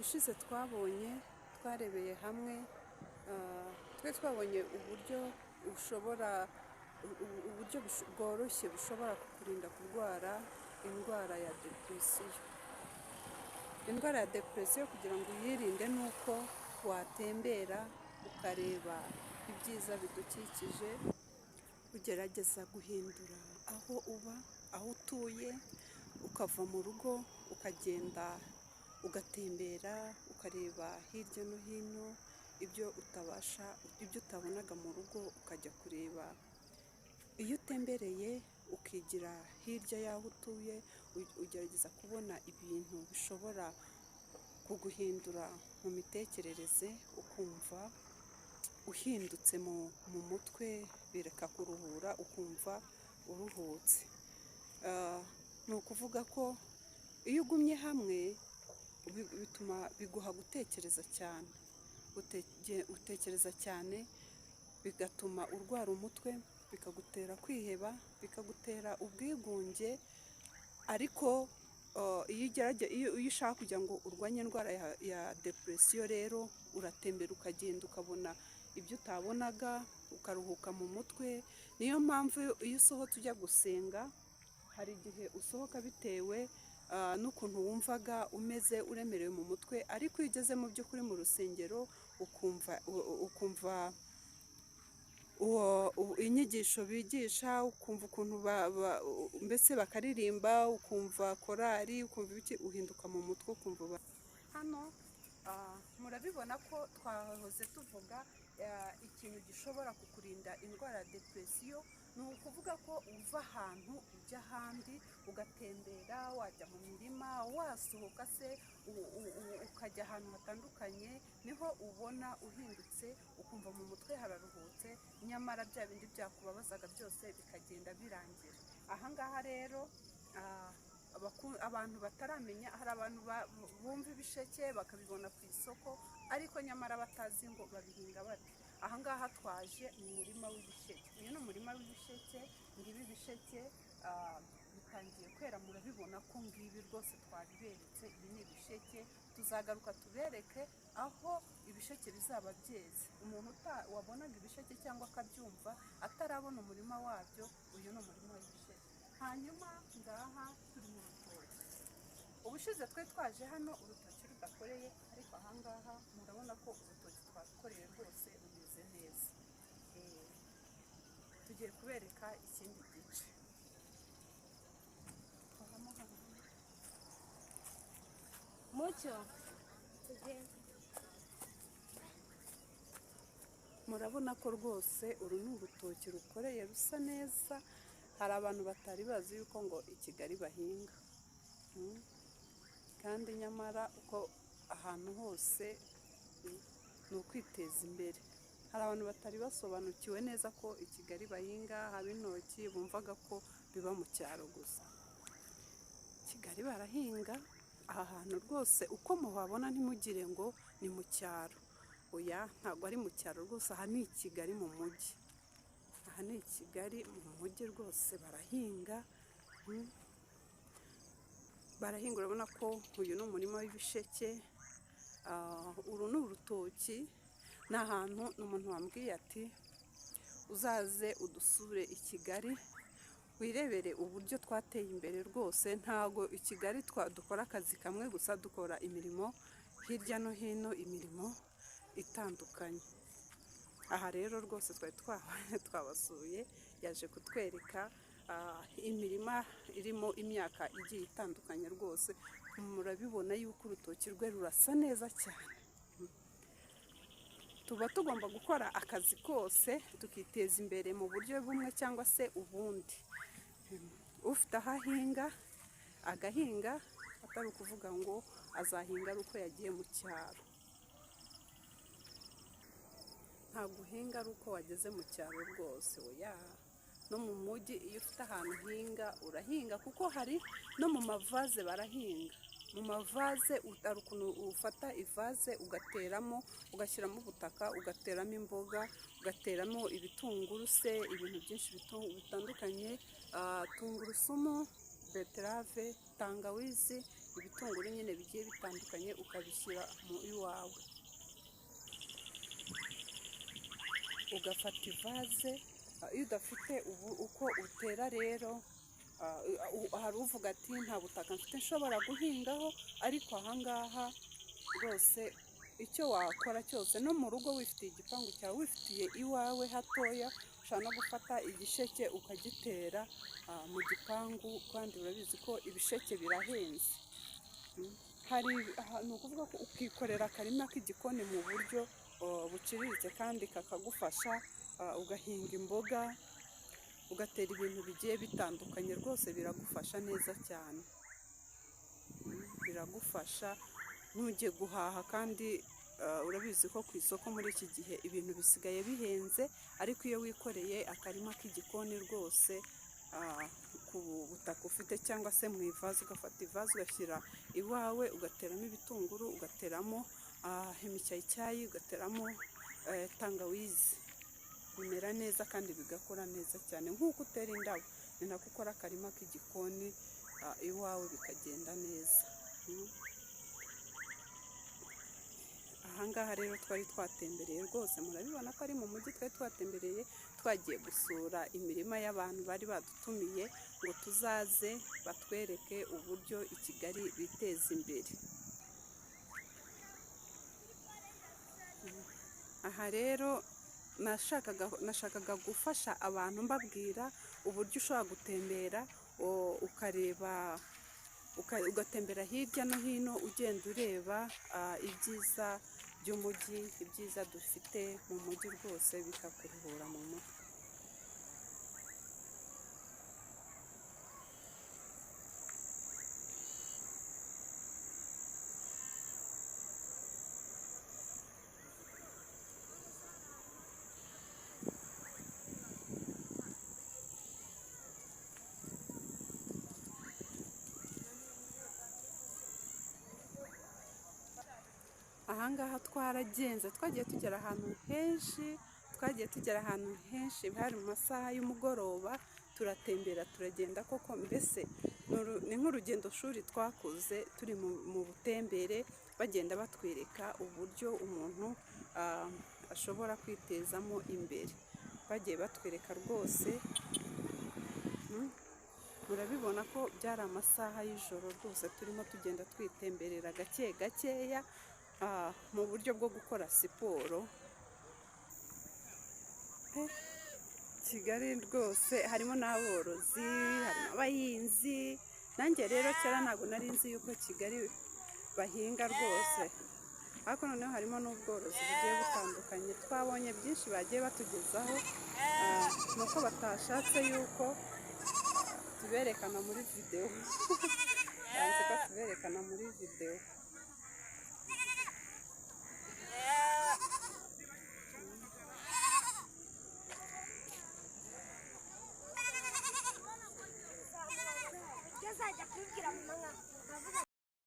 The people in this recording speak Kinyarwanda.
ubushize twarebeye hamwe twabonye uburyo bworoshye bushobora kukurinda kurwara indwara ya depression. Indwara ya depression kugira ngo uyirinde nuko watembera ukareba ibyiza bidukikije, ugerageza guhindura aho uba, aho utuye, ukava mu rugo ukagenda ugatembera ukareba hirya no hino ibyo utabonaga mu rugo ukajya kureba. Iyo utembereye ukigira hirya y'aho utuye, ugerageza kubona ibintu bishobora kuguhindura mu mitekerereze, ukumva uhindutse mu mutwe, bireka kuruhura, ukumva uruhutse. Ni ukuvuga ko iyo ugumye hamwe bituma biguha gutekereza cyane, utekereza cyane, bigatuma urwara umutwe, bikagutera kwiheba, bikagutera ubwigunge. Ariko iyo ushaka kugira ngo urwanye indwara ya depression rero uratembera ukagenda ukabona ibyo utabonaga, ukaruhuka mu mutwe. Niyo mpamvu iyo usohotse ujya gusenga, hari igihe usohoka bitewe n'ukuntu wumvaga umeze uremerewe mu mutwe, ariko iyo ugeze mu by'ukuri mu rusengero ukumva inyigisho bigisha, ukumva ukuntu mbese bakaririmba, ukumva korari, ukumva ibiki, uhinduka mu mutwe, ukumva hano. Murabibona ko twahoze tuvuga ikintu gishobora kukurinda indwara ya depression. Ni ukuvuga ko uva ahantu ujya ahandi, ugatembera, wajya mu mirima, wasohoka se ukajya ahantu hatandukanye, niho ubona uhindutse, ukumva mu mutwe hararuhutse, nyamara bya bindi byakubabazaga byose bikagenda birangira. Ahangaha rero abantu bataramenya, hari abantu bumva ibisheke bakabibona ku isoko, ariko nyamara batazi ngo babihinga bate. Ahangaha twaje mu murima w'ibisheke. Uyu ni umurima w'ibisheke, ngibi ibisheke bitangiye kwera, murabibona ko ngibi rwose twabiberetse. Ibi ni ibisheke, tuzagaruka tubereke aho ibisheke bizaba byeze. Umuntu wabonaga ibisheke cyangwa akabyumva atarabona umurima wabyo, uyu ni umurima w'ibisheke. Hanyuma ngaha turi mu rutoki. Ubushize twaje hano urutoki rudakoreye, ariko ahangaha murabona ko urutoki twakoreye rwose rumeze neza. Tugiye kubereka ikindi gice. Mucyo murabona ko rwose uru ni urutoki rukoreye rusa neza. Hari abantu batari bazi yuko ngo i Kigali bahinga, kandi nyamara uko ahantu hose ni ukwiteza imbere. Hari abantu batari basobanukiwe neza ko i Kigali bahinga, haba intoki, bumvaga ko biba mu cyaro gusa. Kigali barahinga. Aha hantu rwose uko muhabona ntimugire ngo ni mu cyaro, oya, ntabwo ari mu cyaro rwose. Aha ni i Kigali mu mujyi, aha ni i Kigali mu mujyi rwose. Barahinga, urabona ko uyu ni umurima w'ibisheke. Uru ni urutoki. Ni ahantu umuntu wambwiye ati uzaze udusure i Kigali, wirebere uburyo twateye imbere rwose. Ntago i Kigali dukora akazi kamwe gusa, dukora imirimo hirya no hino, imirimo itandukanye. Aha rero rwose twabasuye, yaje kutwereka imirima irimo imyaka igiye itandukanye rwose. Murabibona yuko urutoki rwe rurasa neza cyane. Tuba tugomba gukora akazi kose tukiteza imbere mu buryo bumwe cyangwa se ubundi. Ufite aho ahinga agahinga, atari ukuvuga ngo azahinga ari uko yagiye mu cyaro. Ntabwo uhinga ari uko wageze mu cyaro rwose, oya. No mu mujyi iyo ufite ahantu uhinga urahinga, kuko hari no mu mavaze barahinga. Mu mavaze hari ukuntu ufata ivaze ugateramo, ugashyiramo ubutaka, ugateramo imboga, ugateramo ibitunguru se, ibintu byinshi bitandukanye, tungurusumu, beterave, tangawizi, ibitunguru nyine bigiye bitandukanye ukabishyira mu iwawe, ugafata ivaze. Iyo udafite uko utera rero, hari uvuga ati nta butaka mfite nshobora guhingaho, ariko ahangaha rwose icyo wakora cyose, no mu rugo wifitiye igipangu cyawe, wifitiye iwawe hatoya, ushobora no gufata igisheke ukagitera mu gipangu, kandi urabizi ko ibisheke birahenze. Ni ukuvuga ko ukikorera akarima k'igikoni mu buryo buciriritse kandi kakagufasha, ugahinga imboga, ugatera ibintu bigiye bitandukanye, rwose biragufasha neza cyane, biragufasha. Ntujye guhaha kandi urabizi ko ku isoko muri iki gihe ibintu bisigaye bihenze, ariko iyo wikoreye akarima k'igikoni rwose ku butaka ufite cyangwa se mu ivaze, ugafata ivaze ugashyira iwawe, ugateramo ibitunguru, ugateramo imicyayicyayi, ugateramo tangawizi, bimera neza kandi bigakora neza cyane. Nk'uko utera indabo ni nako ukora akarima k'igikoni iwawe bikagenda neza. Ahangaha rero twari twatembereye rwose, murabibona ko ari mu mujyi, twari twatembereye twagiye gusura imirima y'abantu bari badutumiye ngo tuzaze batwereke uburyo i Kigali biteza imbere. Aha rero nashakaga gufasha abantu mbabwira uburyo ushobora gutembera ukareba, ugatembera hirya no hino ugenda ureba ibyiza by'umujyi, ibyiza dufite mu mujyi, rwose bikakuruhura mu mutwe. Ahangaha twaragenze, twagiye tugera ahantu henshi, hari mu masaha y'umugoroba, turatembera turagenda koko, mbese ni nk'urugendo shuri twakoze turi mu butembere, bagenda batwereka uburyo umuntu ashobora kwitezamo imbere, bagiye batwereka rwose. Murabibona ko byari amasaha y'ijoro rwose, turimo tugenda twitemberera gake gakeya mu buryo bwo gukora siporo. Kigali rwose harimo n'aborozi, harimo abahinzi. Nanjye rero kera ntabwo nari nzi yuko Kigali bahinga rwose, ariko noneho harimo n'ubworozi bugiye butandukanye. Twabonye byinshi bagiye batugezaho, nuko batashatse yuko tuberekana muri videwo.